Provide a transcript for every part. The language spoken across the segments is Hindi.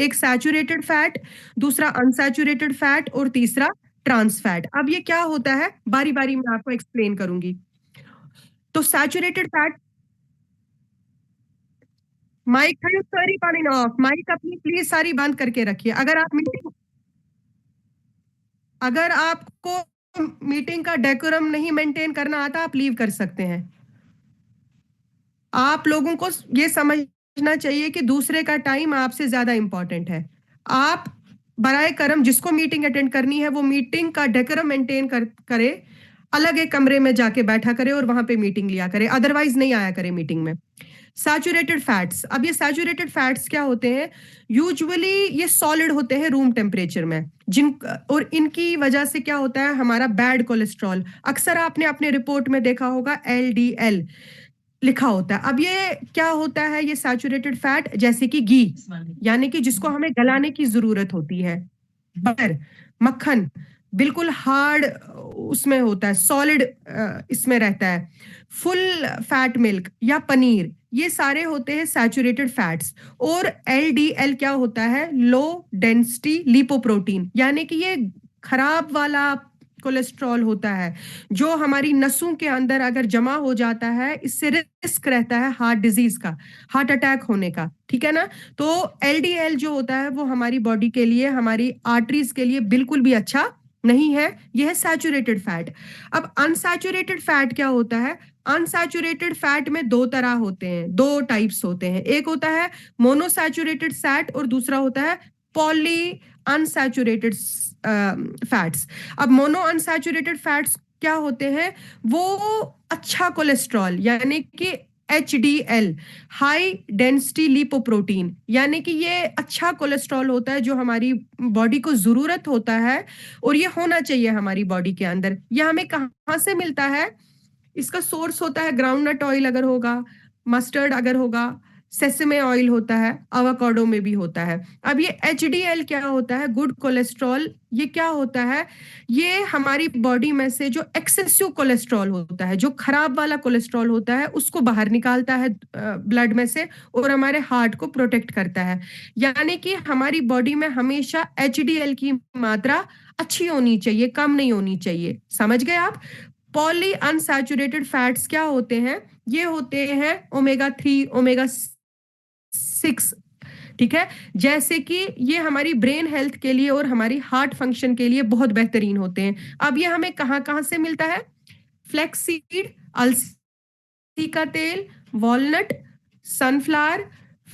एक सैचुरेटेड फैट, दूसरा अनसैचुरेटेड फैट और तीसरा ट्रांस फैट। अब ये क्या होता है, बारी बारी मैं आपको एक्सप्लेन करूंगी। तो सैचुरेटेड फैट, माइक है सारी पानी ऑफ, माइक अपनी प्लीज सारी बंद करके रखिए। अगर आपको मीटिंग का डेकोरम नहीं मेंटेन करना आता, आप लीव कर सकते हैं। आप लोगों को ये समझना चाहिए कि दूसरे का टाइम आपसे ज्यादा इंपॉर्टेंट है। आप बराए करम जिसको मीटिंग अटेंड करनी है वो मीटिंग का डेकोरम मेंटेन करे, अलग एक कमरे में जाके बैठा करे और वहां पे मीटिंग लिया करे, अदरवाइज नहीं आया करे मीटिंग में। सैचुरेटेड फैट्स, अब ये सैचुरेटेड फैट्स क्या होते हैं, यूजुअली ये सॉलिड होते हैं रूम टेम्परेचर में, जिन और इनकी वजह से क्या होता है, हमारा बैड कोलेस्ट्रॉल, अक्सर आपने अपने रिपोर्ट में देखा होगा एलडीएल लिखा होता है। अब ये क्या होता है, ये सैचुरेटेड फैट जैसे कि घी, यानी कि जिसको हमें गलाने की जरूरत होती है, बटर, मक्खन, बिल्कुल हार्ड उसमें होता है, सॉलिड इसमें रहता है, फुल फैट मिल्क या पनीर, ये सारे होते हैं सैचुरेटेड फैट्स। और एलडीएल क्या होता है, लो डेंसिटी लिपोप्रोटीन, यानी कि ये खराब वाला कोलेस्ट्रॉल होता है जो हमारी नसों के अंदर अगर जमा हो जाता है, इससे रिस्क रहता है हार्ट डिजीज का, हार्ट अटैक होने का, ठीक है ना। तो एलडीएल जो होता है वो हमारी बॉडी के लिए, हमारी आर्टरीज के लिए बिल्कुल भी अच्छा नहीं है, यह है सैचुरेटेड फैट। अब अनसैचुरेटेड फैट क्या होता है, अनसैचुरेटेड फैट में दो तरह होते हैं, दो टाइप्स होते हैं, एक होता है मोनोसैचुरेटेड फैट और दूसरा होता है पॉली अनसैचुरेटेड फैट्स। अब मोनो अनसैचुरेटेड फैट्स क्या होते हैं, वो अच्छा कोलेस्ट्रॉल, यानी कि एचडीएल, हाई डेंसिटी लिपोप्रोटीन, यानी कि ये अच्छा कोलेस्ट्रॉल होता है जो हमारी बॉडी को जरूरत होता है और ये होना चाहिए हमारी बॉडी के अंदर। ये हमें कहाँ से मिलता है, इसका सोर्स होता है ग्राउंडनट ऑयल अगर होगा, मस्टर्ड अगर होगा, सेसमे ऑयल होता है, अवाकाडो में भी होता है। अब ये एचडीएल क्या होता है, गुड कोलेस्ट्रॉल, ये क्या होता है, ये हमारी बॉडी में से जो एक्सेसिव कोलेस्ट्रॉल होता है, जो खराब वाला कोलेस्ट्रॉल होता है, उसको बाहर निकालता है ब्लड में से और हमारे हार्ट को प्रोटेक्ट करता है। यानी कि हमारी बॉडी में हमेशा एचडीएल की मात्रा अच्छी होनी चाहिए, कम नहीं होनी चाहिए, समझ गए आप। पॉली अनसैचुरेटेड फैट्स क्या होते हैं, ये होते हैं ओमेगा 3, ओमेगा 6, ठीक है, जैसे कि ये हमारी ब्रेन हेल्थ के लिए और हमारी हार्ट फंक्शन के लिए बहुत बेहतरीन होते हैं। अब ये हमें कहाँ कहाँ से मिलता है, फ्लैक्सीड, अलसी का तेल, वॉलनट, सनफ्लावर,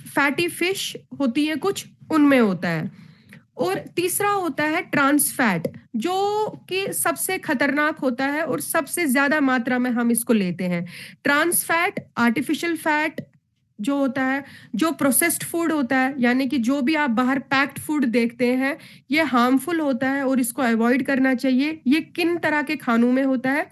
फैटी फिश होती है कुछ, उनमें होता है। और तीसरा होता है ट्रांस फैट, जो कि सबसे खतरनाक होता है और सबसे ज्यादा मात्रा में हम इसको लेते हैं। ट्रांस फैट आर्टिफिशियल फैट जो होता है, जो प्रोसेस्ड फूड होता है, यानी कि जो भी आप बाहर पैक्ड फूड देखते हैं, ये हार्मफुल होता है और इसको अवॉइड करना चाहिए। ये किन तरह के खानों में होता है,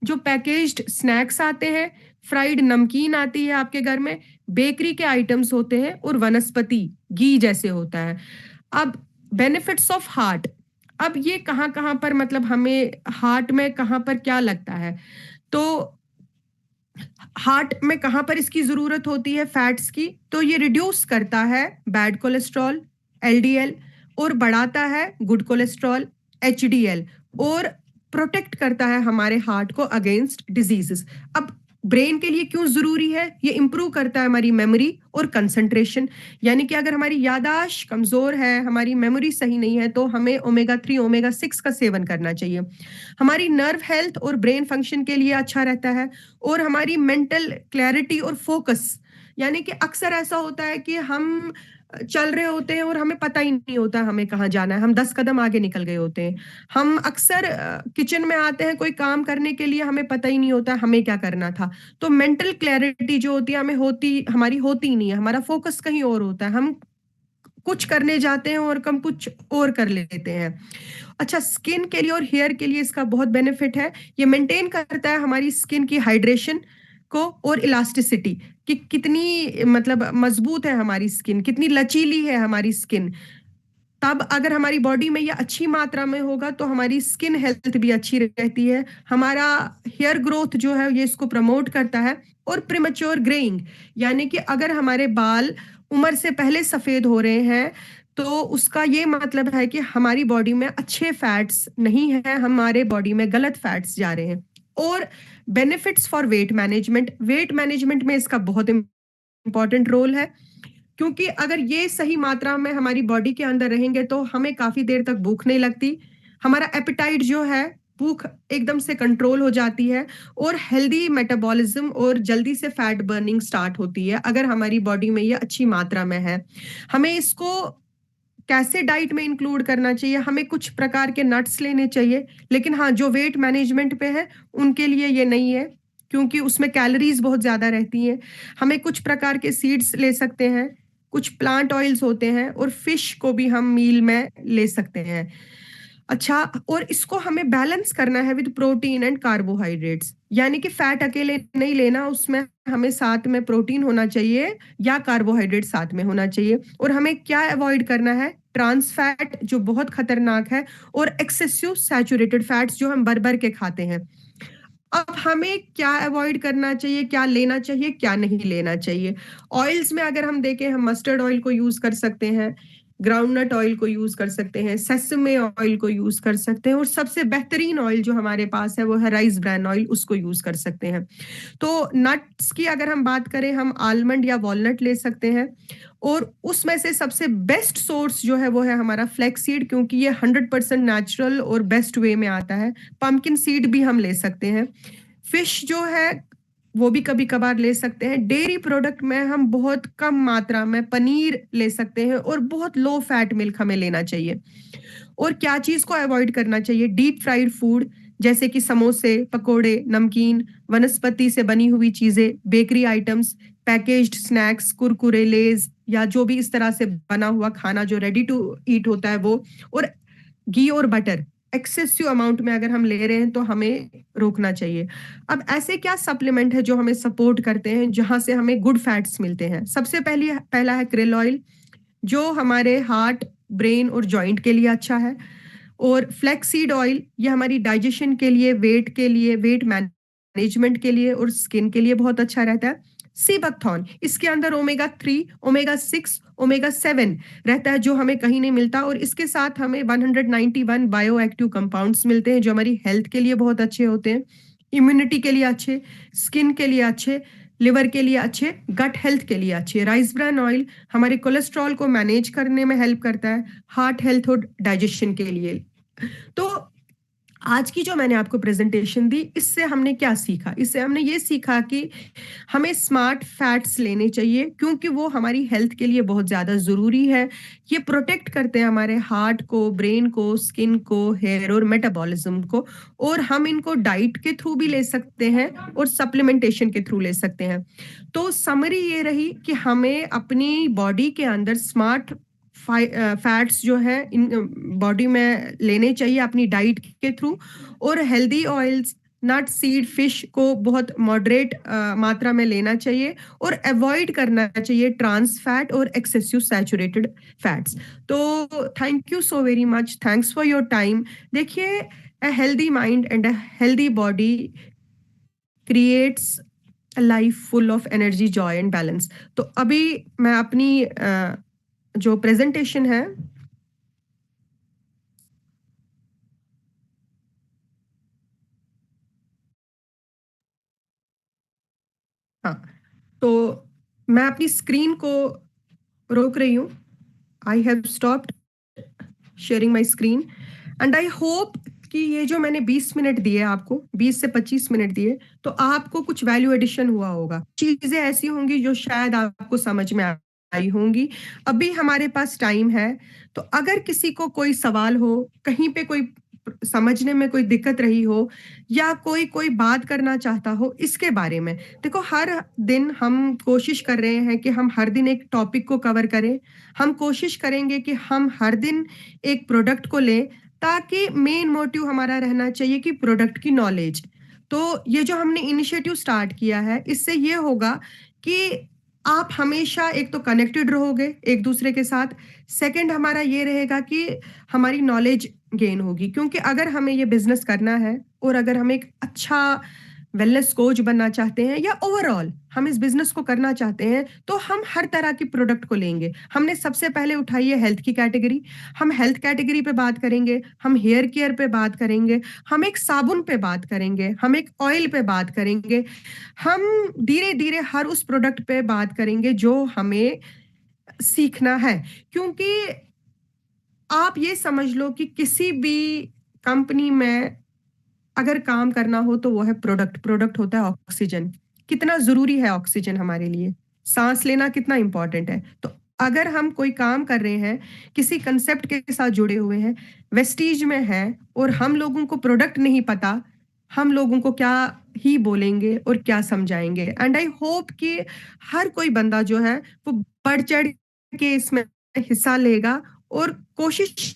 जो पैकेज्ड स्नैक्स आते हैं, फ्राइड नमकीन आती है आपके घर में, बेकरी के आइटम्स होते हैं और वनस्पति घी जैसे होता है। अब बेनिफिट्स ऑफ हार्ट, अब ये कहाँ कहाँ पर, मतलब हमें हार्ट में कहाँ पर क्या लगता है, तो हार्ट में कहाँ पर इसकी जरूरत होती है फैट्स की, तो ये रिड्यूस करता है बैड कोलेस्ट्रॉल एलडीएल और बढ़ाता है गुड कोलेस्ट्रॉल एचडीएल, और प्रोटेक्ट करता है हमारे हार्ट को अगेंस्ट डिजीजेस। अब ब्रेन के लिए क्यों जरूरी है, ये इंप्रूव करता है हमारी मेमोरी और कंसंट्रेशन, यानी कि अगर हमारी यादाश्त कमजोर है, हमारी मेमोरी सही नहीं है, तो हमें ओमेगा 3, ओमेगा 6 का सेवन करना चाहिए। हमारी नर्व हेल्थ और ब्रेन फंक्शन के लिए अच्छा रहता है, और हमारी मेंटल क्लैरिटी और फोकस, यानी कि अक्सर ऐसा होता है कि हम चल रहे होते हैं और हमें पता ही नहीं होता हमें कहाँ जाना है, हम 10 कदम आगे निकल गए होते हैं। हम अक्सर किचन में आते हैं कोई काम करने के लिए, हमें पता ही नहीं होता हमें क्या करना था। तो मेंटल क्लैरिटी जो होती है हमें हमारी होती ही नहीं है, हमारा फोकस कहीं और होता है, हम कुछ करने जाते हैं और हम कुछ और कर लेते हैं। अच्छा, स्किन के लिए और हेयर के लिए इसका बहुत बेनिफिट है, ये मेंटेन करता है हमारी स्किन की हाइड्रेशन को और इलास्टिसिटी, कि कितनी मतलब मजबूत है हमारी स्किन, कितनी लचीली है हमारी स्किन। तब अगर हमारी बॉडी में ये अच्छी मात्रा में होगा तो हमारी स्किन हेल्थ भी अच्छी रहती है, हमारा हेयर ग्रोथ जो है ये इसको प्रमोट करता है। और प्रीमेच्योर ग्रेइंग, यानी कि अगर हमारे बाल उम्र से पहले सफेद हो रहे हैं, तो उसका ये मतलब है कि हमारी बॉडी में अच्छे फैट्स नहीं है, हमारे बॉडी में गलत फैट्स जा रहे हैं। और बेनिफिट्स फॉर वेट मैनेजमेंट में इसका बहुत इंपॉर्टेंट रोल है, क्योंकि अगर ये सही मात्रा में हमारी बॉडी के अंदर रहेंगे तो हमें काफी देर तक भूख नहीं लगती, हमारा एपेटाइट जो है, भूख एकदम से कंट्रोल हो जाती है, और हेल्दी मेटाबॉलिज्म और जल्दी से फैट बर्निंग स्टार्ट होती है अगर हमारी बॉडी में ये अच्छी मात्रा में है। हमें इसको कैसे डाइट में इंक्लूड करना चाहिए, हमें कुछ प्रकार के नट्स लेने चाहिए, लेकिन हाँ, जो वेट मैनेजमेंट पे है उनके लिए ये नहीं है, क्योंकि उसमें कैलोरीज बहुत ज्यादा रहती हैं। हमें कुछ प्रकार के सीड्स ले सकते हैं, कुछ प्लांट ऑयल्स होते हैं, और फिश को भी हम मील में ले सकते हैं। अच्छा, और इसको हमें बैलेंस करना है विद प्रोटीन एंड कार्बोहाइड्रेट्स, यानी कि फैट अकेले नहीं लेना, उसमें हमें साथ में प्रोटीन होना चाहिए या कार्बोहाइड्रेट साथ में होना चाहिए। और हमें क्या अवॉइड करना है, ट्रांस फैट जो बहुत खतरनाक है, और एक्सेसिव सैचुरेटेड फैट्स जो हम भर भर के खाते हैं। अब हमें क्या अवॉइड करना चाहिए, क्या लेना चाहिए, क्या नहीं लेना चाहिए। ऑयल्स में अगर हम देखें, हम मस्टर्ड ऑयल को यूज कर सकते हैं, ग्राउंडनट ऑयल को यूज कर सकते हैं, सेसमे ऑयल को यूज कर सकते हैं, और सबसे बेहतरीन ऑयल जो हमारे पास है वो है राइस ब्रान ऑयल, उसको यूज कर सकते हैं। तो नट्स की अगर हम बात करें, हम आलमंड या वॉलनट ले सकते हैं, और उसमें से सबसे बेस्ट सोर्स जो है वो है हमारा फ्लैक्स सीड, क्योंकि ये 100% नेचुरल और बेस्ट वे में आता है। पंपकिन सीड भी हम ले सकते हैं। फिश जो है वो भी कभी कभार ले सकते हैं। डेयरी प्रोडक्ट में हम बहुत कम मात्रा में पनीर ले सकते हैं, और बहुत लो फैट मिल्क हमें लेना चाहिए। और क्या चीज को अवॉइड करना चाहिए, डीप फ्राइड फूड, जैसे कि समोसे, पकोड़े, नमकीन, वनस्पति से बनी हुई चीजें, bakery items, packaged snacks, Kurkure, Lay's, या जो भी इस तरह से बना हुआ खाना जो रेडी टू ईट होता है वो। और घी और बटर एक्सेसिव अमाउंट में अगर हम ले रहे हैं तो हमें रोकना चाहिए। अब ऐसे क्या सप्लीमेंट है जो हमें सपोर्ट करते हैं, जहां से हमें गुड फैट्स मिलते हैं। सबसे पहला है क्रिल ऑयल, जो हमारे हार्ट, ब्रेन और जॉइंट के लिए अच्छा है। और फ्लैक्सीड ऑयल, ये हमारी डाइजेशन के लिए, वेट के लिए, वेट मैनेजमेंट के लिए और स्किन के लिए बहुत अच्छा रहता है। सी बकथॉर्न, इसके अंदर ओमेगा 3, ओमेगा 6, ओमेगा 7 रहता है, जो हमें कहीं नहीं मिलता, और इसके साथ हमें 191 बायो एक्टिव कंपाउंड्स मिलते हैं जो हमारी हेल्थ के लिए बहुत अच्छे होते हैं, इम्यूनिटी के लिए अच्छे, स्किन के लिए अच्छे, लिवर के लिए अच्छे, गट हेल्थ के लिए अच्छे। राइस ब्रान ऑयल हमारे कोलेस्ट्रॉल को मैनेज करने में हेल्प करता है, हार्ट हेल्थ और डाइजेशन के लिए। तो आज की जो मैंने आपको प्रेजेंटेशन दी, इससे हमने क्या सीखा, इससे हमने ये सीखा कि हमें स्मार्ट फैट्स लेने चाहिए, क्योंकि वो हमारी हेल्थ के लिए बहुत ज्यादा जरूरी है। ये प्रोटेक्ट करते हैं हमारे हार्ट को, ब्रेन को, स्किन को, हेयर और मेटाबॉलिज्म को। और हम इनको डाइट के थ्रू भी ले सकते हैं और सप्लीमेंटेशन के थ्रू ले सकते हैं। तो समरी ये रही कि हमें अपनी बॉडी के अंदर स्मार्ट फैट्स जो है इन बॉडी में लेने चाहिए अपनी डाइट के थ्रू, और हेल्दी ऑयल्स, नट, सीड, फिश को बहुत मॉडरेट मात्रा में लेना चाहिए, और अवॉइड करना चाहिए ट्रांस फैट और एक्सेसिव सैचुरेटेड फैट्स। तो thank you so very much, thanks for your time. देखिए, a healthy mind and a healthy body creates a life full of energy, joy and balance. तो अभी मैं अपनी जो प्रेजेंटेशन है, हाँ, तो मैं अपनी स्क्रीन को रोक रही हूँ। I have stopped sharing my screen, and I hope कि ये जो मैंने 20 मिनट दिए आपको, 20 से 25 मिनट दिए, तो आपको कुछ वैल्यू एडिशन हुआ होगा। चीजें ऐसी होंगी जो शायद आपको समझ में आई होंगी। अभी हमारे पास टाइम है, तो अगर किसी को कोई सवाल हो, कहीं पे कोई समझने में कोई दिक्कत रही हो, या कोई कोई बात करना चाहता हो इसके बारे में। देखो, हर दिन हम कोशिश कर रहे हैं कि हम हर दिन एक टॉपिक को कवर करें। हम कोशिश करेंगे कि हम हर दिन एक प्रोडक्ट को लें, ताकि मेन मोटिव हमारा रहना चाहिए कि प्रोडक्ट की नॉलेज। तो ये जो हमने इनिशिएटिव स्टार्ट किया है, इससे ये होगा कि आप हमेशा एक तो कनेक्टेड रहोगे एक दूसरे के साथ। सेकंड हमारा ये रहेगा कि हमारी नॉलेज गेन होगी, क्योंकि अगर हमें ये बिजनेस करना है, और अगर हम एक अच्छा वेलनेस कोच बनना चाहते हैं, या ओवरऑल हम इस बिजनेस को करना चाहते हैं, तो हम हर तरह की प्रोडक्ट को लेंगे। हमने सबसे पहले उठाई है हेल्थ की कैटेगरी। हम हेल्थ कैटेगरी पे बात करेंगे, हम हेयर केयर पे बात करेंगे, हम एक साबुन पे बात करेंगे, हम एक ऑयल पे बात करेंगे। हम धीरे धीरे हर उस प्रोडक्ट पे बात करेंगे जो हमें सीखना है। क्योंकि आप ये समझ लो कि किसी भी कंपनी में अगर काम करना हो तो वो है प्रोडक्ट। प्रोडक्ट होता है ऑक्सीजन। कितना जरूरी है ऑक्सीजन हमारे लिए, सांस लेना कितना इंपॉर्टेंट है। तो अगर हम कोई काम कर रहे हैं, किसी कंसेप्ट के साथ जुड़े हुए हैं, वेस्टीज में है, और हम लोगों को प्रोडक्ट नहीं पता, हम लोगों को क्या ही बोलेंगे और क्या समझाएंगे। एंड आई होप कि हर कोई बंदा जो है वो बढ़ चढ़ के इसमें हिस्सा लेगा और कोशिश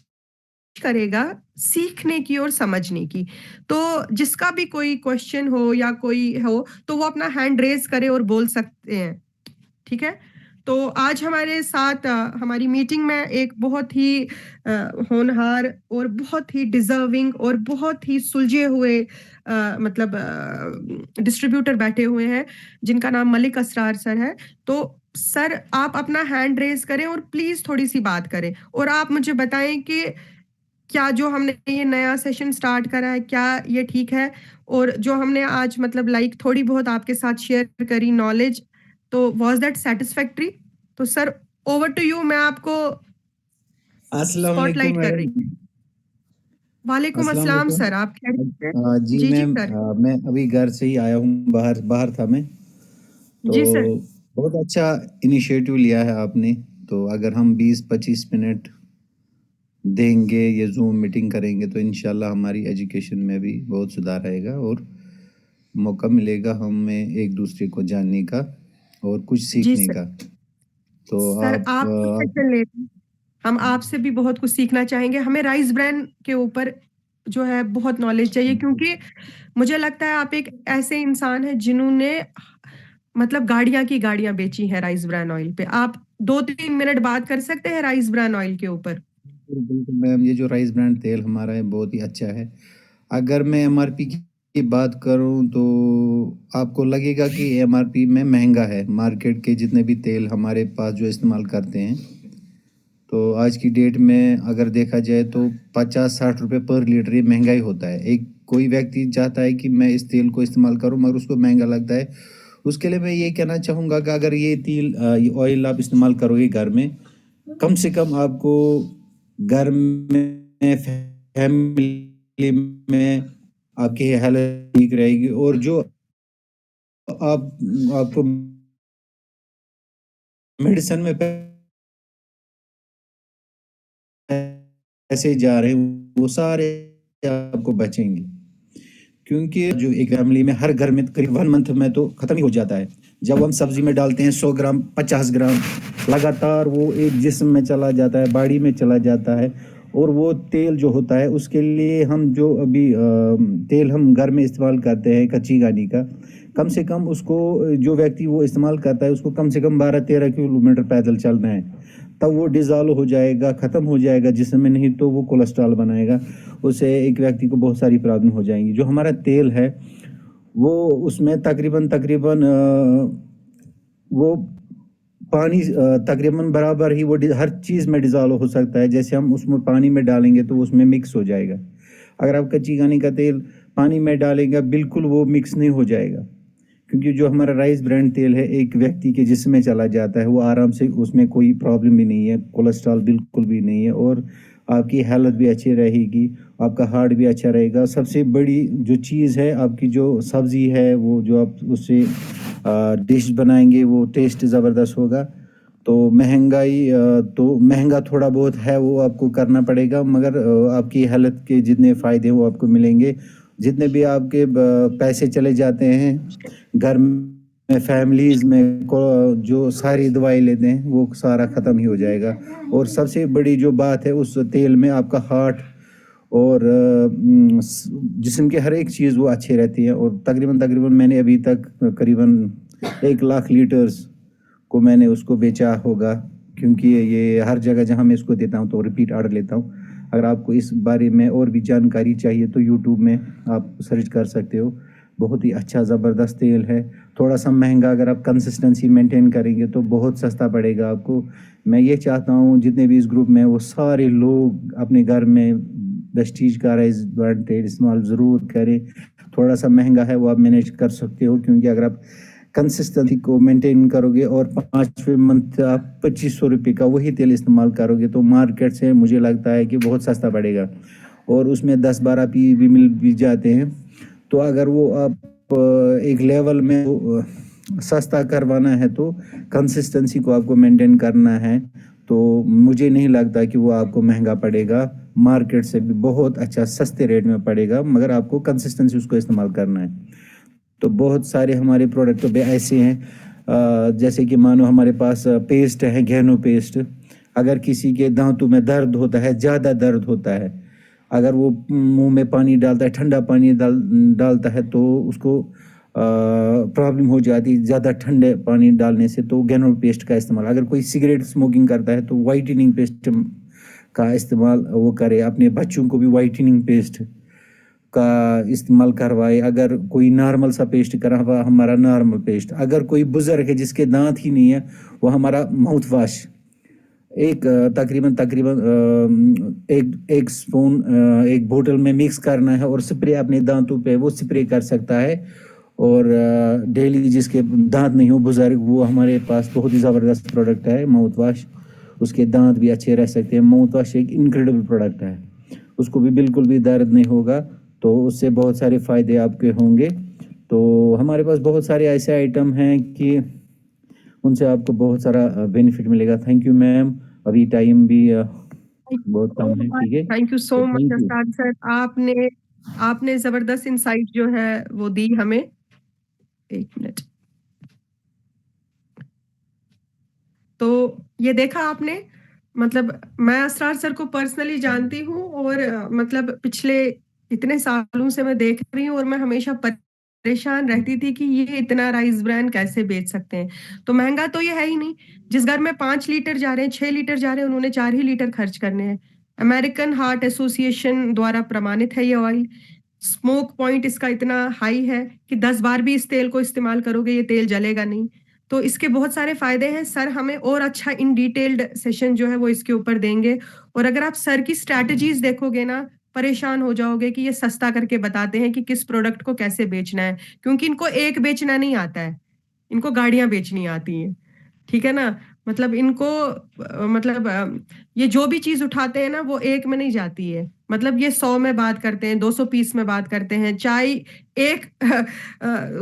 करेगा सीखने की और समझने की। तो जिसका भी कोई क्वेश्चन हो या कोई हो, तो वो अपना हैंड रेज करे और बोल सकते हैं। ठीक है। तो आज हमारे साथ हमारी मीटिंग में एक बहुत ही होनहार और बहुत ही डिजर्विंग और बहुत ही सुलझे हुए मतलब डिस्ट्रीब्यूटर बैठे हुए हैं, जिनका नाम मलिक असरार सर है। तो सर, आप अपना हैंड रेज करें और प्लीज थोड़ी सी बात करें, और आप मुझे बताएं कि क्या जो हमने ये नया सेशन स्टार्ट करा है, क्या ये ठीक है? और जो हमने आज मतलब लाइक थोड़ी बहुत आपके साथ शेयर करी नॉलेज, तो वाज दैट सेटिस्फैक्ट्री? तो सर, ओवर टू यू। मैं आपको अस्सलाम वालेकुम स्पॉटलाइट कर रही मैडम। हूँ। वालेकुम अस्सलाम अस्सलाम वालेकुम। सर, आप खैरियत से? जी जी जी मैम, सर। मैं अभी घर से ही आया हूँ, बाहर बाहर था मैं। तो जी सर। बहुत अच्छा इनिशिएटिव लिया है आपने। तो अगर हम 20-25 मिनट देंगे, ये जूम मीटिंग करेंगे, तो इंशाल्लाह हमारी एजुकेशन में भी बहुत सुधार आएगा और मौका मिलेगा हमें एक दूसरे को जानने का और कुछ जी सीखने सर। का। तो सर, आप कुछ आप सेशन ले लें। हम आपसे भी बहुत कुछ सीखना चाहेंगे। हमें राइस ब्रांड के ऊपर जो है बहुत नॉलेज चाहिए, क्योंकि मुझे लगता है आप एक ऐसे इंसान हैं जिन्होंने मतलब गाड़ियां की गाड़ियां बेची हैं राइस ब्रान ऑयल पे। आप 2-3 मिनट बात कर सकते हैं राइस ब्रान ऑयल के ऊपर? बिल्कुल मैम, ये जो राइस ब्रांड तेल हमारा है बहुत ही अच्छा है। अगर मैं एमआरपी की बात करूं तो आपको लगेगा कि एमआरपी में महंगा है। मार्केट के जितने भी तेल हमारे पास जो इस्तेमाल करते हैं, तो आज की डेट में अगर देखा जाए तो 50-60 रुपए पर लीटर ये महंगाई होता है। एक कोई व्यक्ति चाहता है कि मैं इस तेल को इस्तेमाल करूं, मगर उसको महंगा लगता है। उसके लिए मैं ये कहना चाहूँगा कि अगर ये तेल ये ऑयल आप इस्तेमाल करोगे घर में, कम से कम आपको घर में, फैमिली में आपकी हेल्थ ठीक रहेगी। और जो आप आपको मेडिसिन में पैसे जा रहे हैं, वो सारे आपको बचेंगे। क्योंकि जो एक फैमिली में हर घर में करीब 1 मंथ में तो खत्म ही हो जाता है। जब हम सब्जी में डालते हैं 100 ग्राम, 50 ग्राम, लगातार वो एक जिस्म में चला जाता है, बॉडी में चला जाता है। और वो तेल जो होता है, उसके लिए हम जो अभी तेल हम घर में इस्तेमाल करते हैं कच्ची घानी का, कम से कम उसको जो व्यक्ति वो इस्तेमाल करता है, उसको कम से कम 12-13 किलोमीटर पैदल चलना है। तब वो डिज़ोल्व हो जाएगा, ख़त्म हो जाएगा जिस्म में, नहीं तो वो कोलेस्ट्रॉल बनाएगा। उससे एक व्यक्ति को बहुत सारी प्रॉब्लम हो जाएंगी। जो हमारा तेल है, वो उसमें तकरीबन तकरीबन वो पानी तकरीबन बराबर ही वो हर चीज़ में डिज़ोल्व हो सकता है। जैसे हम उसमें पानी में डालेंगे तो उसमें मिक्स हो जाएगा। अगर आप कच्ची घानी का तेल पानी में डालेंगे, बिल्कुल वो मिक्स नहीं हो जाएगा। क्योंकि जो हमारा राइस ब्रांड तेल है, एक व्यक्ति के जिस्म में चला जाता है, वो आराम से, उसमें कोई प्रॉब्लम भी नहीं है, कोलेस्ट्रॉल बिल्कुल भी नहीं है, और आपकी हेल्थ भी अच्छी रहेगी, आपका हार्ट भी अच्छा रहेगा। सबसे बड़ी जो चीज़ है, आपकी जो सब्ज़ी है, वो जो आप उससे डिश बनाएंगे, वो टेस्ट ज़बरदस्त होगा। तो महंगाई तो महंगा थोड़ा बहुत है, वो आपको करना पड़ेगा, मगर आपकी हेल्थ के जितने फ़ायदे हैं वो आपको मिलेंगे। जितने भी आपके पैसे चले जाते हैं घर में, फैमिलीज़ में जो सारी दवाई लेते हैं, वो सारा ख़त्म ही हो जाएगा। और सबसे बड़ी जो बात है, उस तेल में आपका हार्ट और जिस्म की हर एक चीज़ वो अच्छी रहती है। और तकरीबन तकरीबन मैंने अभी तक करीबन 1 लाख लीटर्स को मैंने उसको बेचा होगा। क्योंकि ये हर जगह जहाँ मैं इसको देता हूँ तो रिपीट ऑर्डर लेता हूँ। अगर आपको इस बारे में और भी जानकारी चाहिए तो यूट्यूब में आप सर्च कर सकते हो। बहुत ही अच्छा ज़बरदस्त तेल है। थोड़ा-सा महँगा, अगर आप कंसिस्टेंसी मेंटेन करेंगे तो बहुत सस्ता पड़ेगा आपको। मैं ये चाहता हूँ जितने भी इस ग्रुप में, वो सारे लोग अपने घर में वेस्टीज का राइस ब्रांड तेल इस्तेमाल ज़रूर करें। थोड़ा-सा महँगा है, वो आप मैनेज कर सकते हो, क्योंकि अगर आप कंसिस्टेंसी को मेंटेन करोगे और 5वें मंथ आप ₹2500 का वही तेल इस्तेमाल करोगे, तो मार्केट से मुझे लगता है कि बहुत सस्ता पड़ेगा और उसमें 10-12 पी भी मिल भी जाते हैं। तो अगर वो आप एक लेवल में सस्ता करवाना है तो कंसिस्टेंसी को आपको मेंटेन करना है, तो मुझे नहीं लगता कि वो आपको महँगा पड़ेगा। मार्केट से भी बहुत अच्छा सस्ते रेट में पड़ेगा, मगर आपको कंसिस्टेंसी उसको इस्तेमाल करना है। तो बहुत सारे हमारे प्रोडक्ट भी ऐसे हैं, जैसे कि मानो हमारे पास पेस्ट है, घेनो पेस्ट। अगर किसी के दांतों में दर्द होता है, ज़्यादा दर्द होता है, अगर वो मुंह में पानी डालता है, ठंडा पानी डालता है, तो उसको प्रॉब्लम हो जाती है ज़्यादा ठंडे पानी डालने से। तो घेनो पेस्ट का इस्तेमाल, अगर कोई सिगरेट स्मोकिंग करता है तो वाइटनिंग पेस्ट का इस्तेमाल वो करे। अपने बच्चों को भी वाइटनिंग पेस्ट का इस्तेमाल करवाए। अगर कोई नॉर्मल सा पेस्ट करा हुआ, हमारा नॉर्मल पेस्ट। अगर कोई बुजुर्ग है जिसके दांत ही नहीं है, वो हमारा माउथ वॉश एक तकरीबन एक स्पून एक बोतल में मिक्स करना है और स्प्रे अपने दांतों पे वो स्प्रे कर सकता है। और डेली जिसके दांत नहीं हो, बुजुर्ग, वो हमारे पास बहुत ही ज़बरदस्त प्रोडक्ट है माउथ वॉश। उसके दांत भी अच्छे रह सकते हैं। माउथ वॉश एक इनक्रेडिबल प्रोडक्ट है, उसको भी बिल्कुल भी दर्द नहीं होगा, तो उससे बहुत सारे फ़ायदे आपके होंगे। तो हमारे पास बहुत सारे ऐसे आइटम हैं कि उनसे आपको बहुत सारा बेनिफिट मिलेगा। थैंक यू मैम, अभी टाइम भी बहुत कम है, ठीक है। थैंक यू सो तो much thank you. Astad sir, आपने जबरदस्त इंसाइट जो है वो दी हमें। एक मिनट। तो ये देखा आपने, मतलब मैं असरार सर को पर्सनली जानती हूँ और मतलब पिछले इतने सालों से मैं देख रही हूँ और मैं हमेशा परेशान रहती थी कि ये इतना राइस ब्रांड कैसे बेच सकते हैं। तो महंगा तो ये है ही नहीं। जिस घर में 5 लीटर जा रहे हैं, 6 लीटर जा रहे हैं, उन्होंने 4 ही लीटर खर्च करने हैं। अमेरिकन हार्ट एसोसिएशन द्वारा प्रमाणित है ये ऑयल। स्मोक पॉइंट इसका इतना हाई है कि 10 बार भी इस तेल को इस्तेमाल करोगे ये तेल जलेगा नहीं। तो इसके बहुत सारे फायदे हैं। सर हमें और अच्छा इन डिटेल्ड सेशन जो है वो इसके ऊपर देंगे। और अगर आप सर की स्ट्रैटेजीज देखोगे ना, परेशान हो जाओगे कि ये सस्ता करके बताते हैं कि किस प्रोडक्ट को कैसे बेचना है, क्योंकि इनको एक बेचना नहीं आता है, इनको गाड़ियां बेचनी आती हैं। ठीक है ना। मतलब इनको मतलब ये जो भी चीज उठाते हैं ना वो एक में नहीं जाती है। मतलब ये 100 में बात करते हैं, 200 पीस में बात करते हैं। चाय एक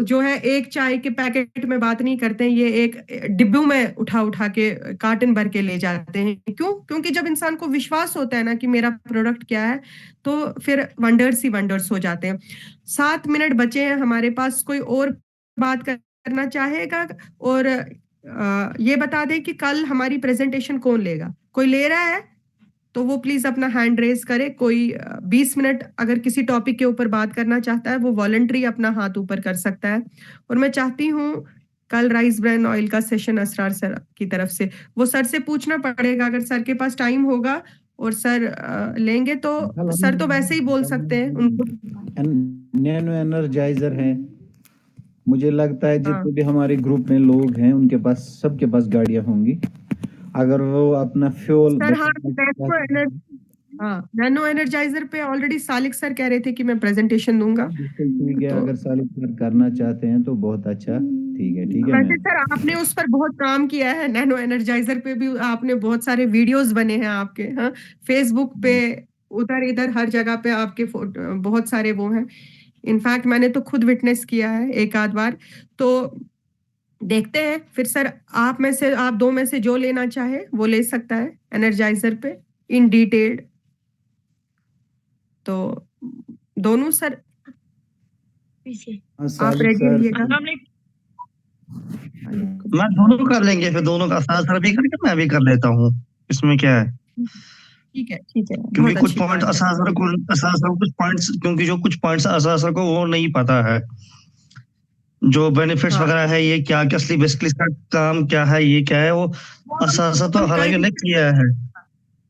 जो है एक चाय के पैकेट में बात नहीं करते हैं, ये एक डिब्बों में उठा उठा के कार्टन भर के ले जाते हैं। क्यों? क्योंकि जब इंसान को विश्वास होता है ना कि मेरा प्रोडक्ट क्या है, तो फिर वंडर्स ही वंडर्स हो जाते हैं। 7 मिनट बचे हैं हमारे पास, कोई और बात करना चाहेगा? और ये बता दें कि कल हमारी प्रेजेंटेशन कौन लेगा? कोई ले रहा है तो वो प्लीज अपना हैंड रेज करे। कोई 20 मिनट अगर किसी टॉपिक के ऊपर बात करना चाहता है वो वॉलंटरी अपना हाथ ऊपर कर सकता है। और मैं चाहती हूँ कल राइस ब्रांड ऑयल का सेशन असरार सर की तरफ से, वो सर से पूछना पड़ेगा अगर सर के पास टाइम होगा और सर लेंगे तो। सर तो वैसे ही बोल सकते हैं उनको। नैनो एनर्जाइजर है। मुझे लगता है हाँ जितने भी हमारे ग्रुप में लोग हैं उनके पास, सबके पास गाड़ियां होंगी। अगर वो अपना फ्यूल सर। हाँ बचाना, हाँ, नैनो एनर्जाइजर पे ऑलरेडी सालिक सर कह रहे थे कि मैं प्रेजेंटेशन दूंगा। बिल्कुल ठीक है। तो अगर सालिक सर करना चाहते हैं तो बहुत अच्छा, ठीक है वैसे मैम। सर आपने उस पर बहुत काम किया है, नैनो एनर्जाइजर पे भी आपने बहुत सारे वीडियोस बने हैं आपके। हाँ, फेसबुक पे, उधर इधर हर जगह पे आपके फोटो बहुत सारे वो हैं। इनफैक्ट मैंने तो खुद विटनेस किया है एक आध बार। तो देखते हैं फिर सर, आप में से, आप दो में से जो लेना चाहे वो ले सकता है एनर्जाइजर पे इन डिटेल्ड। तो दोनों सर आप सालिक रेडी सर, रहिएगा। मैं दोनों कर लेंगे, फिर दोनों का साथ भी करके मैं भी कर लेता हूँ, इसमें क्या है। ठीक है, ठीक है, क्योंकि बहुत कुछ अच्छी पॉइंट बात है। असासर कुछ पॉइंट्स, क्योंकि जो कुछ पॉइंट्स असासर को वो नहीं पता है, जो बेनिफिट्स हाँ, वगैरह है, ये क्या असली बेसिकली इसका काम क्या है, ये क्या है, वो वो असासर तो हम कल हालांकि ने किया है।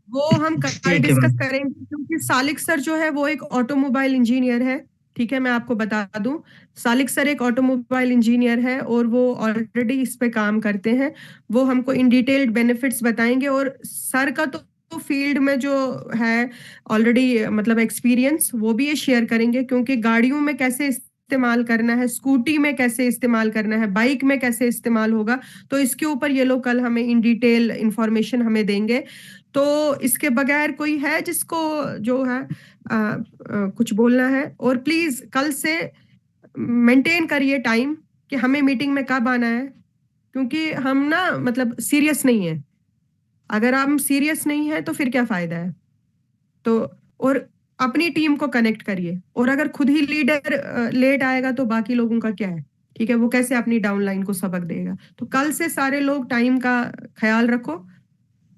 वो हम कल ठीक है डिस्कस मैम। करेंगे, क्योंकि सालिक सर जो है वो एक ऑटोमोबाइल इंजीनियर है। ठीक है, मैं आपको बता दूं, सालिक सर एक ऑटोमोबाइल इंजीनियर है और वो ऑलरेडी इस पे काम करते हैं। वो हमको इन डिटेल्ड बेनिफिट्स बताएंगे, और सर का तो फील्ड में जो है ऑलरेडी मतलब एक्सपीरियंस, वो भी ये शेयर करेंगे, क्योंकि गाड़ियों में कैसे इस्तेमाल करना है, स्कूटी में कैसे इस्तेमाल करना है, बाइक में कैसे इस्तेमाल होगा, तो इसके ऊपर ये लोग कल हमें इन डिटेल इंफॉर्मेशन हमें देंगे। तो इसके बगैर कोई है जिसको जो है कुछ बोलना है? और प्लीज कल से मेंटेन करिए टाइम कि हमें मीटिंग में कब आना है, क्योंकि हम ना मतलब सीरियस नहीं है। अगर हम सीरियस नहीं है तो फिर क्या फायदा है? तो और अपनी टीम को कनेक्ट करिए, और अगर खुद ही लीडर लेट आएगा तो बाकी लोगों का क्या है? ठीक है, वो कैसे अपनी डाउनलाइन को सबक देगा? तो कल से सारे लोग टाइम का ख्याल रखो।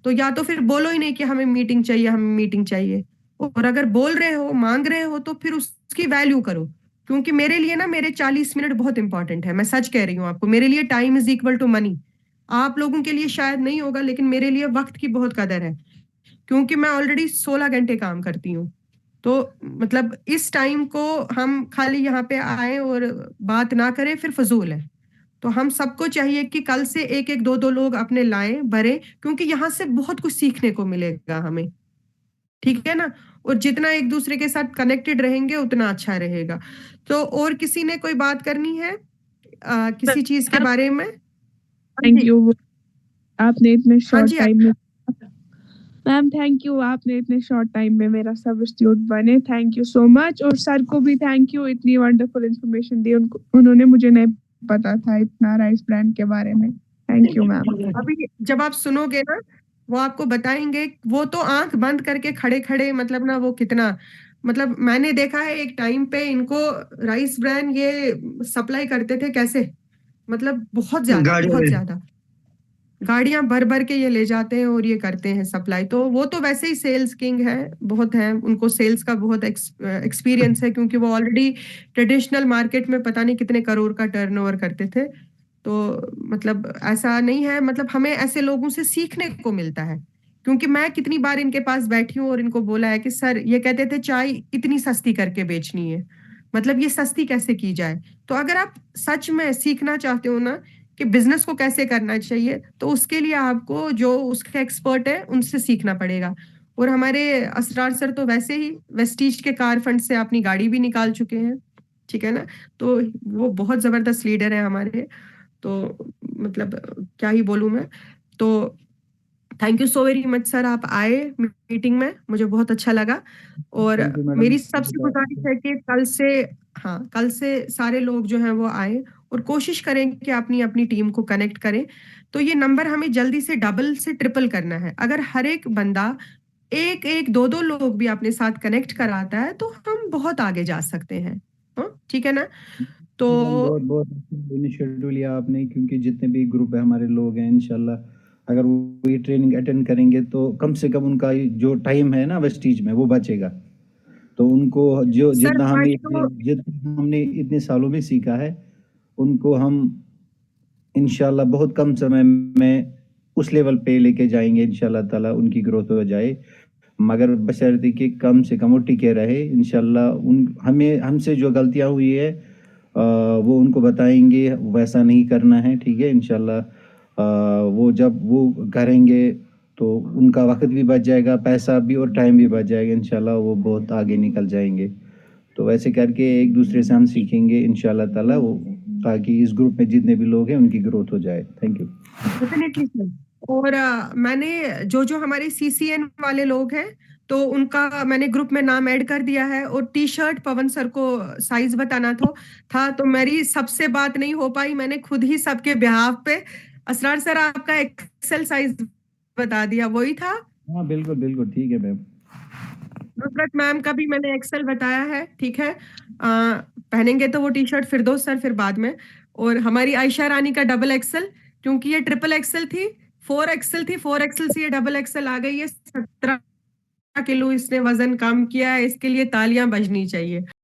तो या तो फिर बोलो ही नहीं कि हमें मीटिंग चाहिए, हमें मीटिंग चाहिए, और अगर बोल रहे हो, मांग रहे हो, तो फिर उसकी वैल्यू करो। क्योंकि मेरे लिए ना मेरे 40 मिनट बहुत इंपॉर्टेंट है, मैं सच कह रही हूँ आपको। मेरे लिए time is equal to money. आप लोगों के लिए शायद नहीं होगा, लेकिन मेरे लिए वक्त की बहुत कदर है, क्योंकि मैं ऑलरेडी 16 घंटे काम करती हूँ। तो मतलब इस टाइम को हम खाली यहाँ पे आए और बात ना करें, फिर फजूल है। तो हम सबको चाहिए कि कल से एक एक दो दो लोग अपने लाएं, भरे, क्योंकि यहाँ से बहुत कुछ सीखने को मिलेगा हमें। ठीक है ना? और जितना एक दूसरे के साथ कनेक्टेड रहेंगे उतना अच्छा रहेगा। तो और किसी ने कोई बात करनी है किसी चीज के बारे में? Thank ji you. आपने इतने हाँ शॉर्ट जी। टाइम में, मैम थैंक यू, आपने इतने शॉर्ट टाइम में मेरा सब्स्टिट्यूट बने, थैंक यू सो मच। और सर को भी थैंक यू, इतनी वंडरफुल इंफॉर्मेशन दी उनको, उन्होंने मुझे नहीं पता था इतना राइस ब्रांड के बारे में। Thank you ma'am. अभी जब आप सुनोगे ना, वो आपको बताएंगे। वो तो आंख बंद करके खड़े खड़े मतलब ना, वो कितना मतलब मैंने देखा है एक टाइम पे इनको राइस ब्रांड ये सप्लाई करते थे कैसे, मतलब बहुत ज्यादा गाड़ियों बहुत में ज्यादा गाड़ियां भर भर के ये ले जाते हैं और ये करते हैं सप्लाई। तो वो तो वैसे ही सेल्स किंग है, बहुत है, उनको सेल्स का बहुत एक्सपीरियंस है, क्योंकि वो ऑलरेडी ट्रेडिशनल मार्केट में पता नहीं कितने करोड़ का टर्नओवर करते थे। तो मतलब ऐसा नहीं है, मतलब हमें ऐसे लोगों से सीखने को मिलता है। क्योंकि मैं कितनी बार इनके पास बैठी हूँ और इनको बोला है कि सर, ये कहते थे चाय इतनी सस्ती करके बेचनी है, मतलब ये सस्ती कैसे की जाए? तो अगर आप सच में सीखना चाहते हो ना कि बिजनेस को कैसे करना चाहिए, तो उसके लिए आपको जो उसके एक्सपर्ट है उनसे सीखना पड़ेगा। और हमारे असरार सर तो वैसे ही वेस्टीज के कार फंड से अपनी गाड़ी भी निकाल चुके हैं। ठीक है ना? तो वो बहुत जबरदस्त लीडर है हमारे। तो मतलब क्या ही बोलूं मैं। तो thank you so very much sir, आप आए मीटिंग में, मुझे बहुत अच्छा लगा। और थैंक यू मैडम। मेरी सबसे गुजारिश है कि कल से, हाँ, कल से सारे लोग जो हैं वो आए, और कोशिश करें कि अपनी अपनी टीम को कनेक्ट करें। तो ये नंबर हमें जल्दी से डबल से ट्रिपल करना है। अगर हर एक बंदा एक एक दो दो लोग भी अपने साथ कनेक्ट कराता है, तो हम बहुत आगे जा सकते हैं। हाँ, ठीक है ना? तो मैडम बहुत बहुत इनिशिएटिव लिया आपने, क्योंकि जितने भी ग्रुप है हमारे लोग हैं, इंशाल्लाह अगर वो ये ट्रेनिंग अटेंड करेंगे तो कम से कम उनका जो टाइम है ना वेस्टीज में वो बचेगा। तो उनको जो सर हमारी तो जितना हमने इतने सालों में सीखा है, उनको हम इंशाल्लाह बहुत कम समय में उस लेवल पे लेके जाएंगे, इंशाल्लाह ताला उनकी ग्रोथ हो जाए। मगर बशर्ते कि कम से कम वो टिके रहे, इंशाल्लाह उन हमें हमसे जो गलतियां हुई है वो उनको बताएंगे, वैसा नहीं करना है, ठीक है इंशाल्लाह। वो जब वो करेंगे तो उनका वक्त भी बच जाएगा, पैसा भी और टाइम भी बच जाएगा, इंशाल्लाह वो बहुत आगे निकल जाएंगे। तो वैसे करके एक दूसरे से हम सीखेंगे इंशाल्लाह ताला, वो ताकि इस ग्रुप में जितने भी लोग हैं उनकी ग्रोथ हो जाए। Thank you. Definitely sir. और मैंने जो जो हमारे सीसीएन वाले लोग हैं, तो उनका मैंने ग्रुप में नाम ऐड कर दिया है। और टी शर्ट पवन सर को साइज बताना तो मेरी सबसे बात नहीं हो पाई, मैंने खुद ही सबके बिहाफ पे असरार सर आपका एक्सेल साइज बता दिया, वही था। हाँ बिल्कुल बिल्कुल ठीक है मैम। नुसरत मैम का भी मैंने एक्सेल बताया है, ठीक है। पहनेंगे तो वो टी शर्ट फिरदौस सर फिर बाद में। और हमारी आयशा रानी का डबल एक्सेल, क्योंकि ये ट्रिपल एक्सेल थी, 4 एक्सेल थी, 4 एक्सेल से ये डबल एक्सेल आ गई है। 17 किलो इसने वजन कम किया है, इसके लिए तालियां बजनी चाहिए।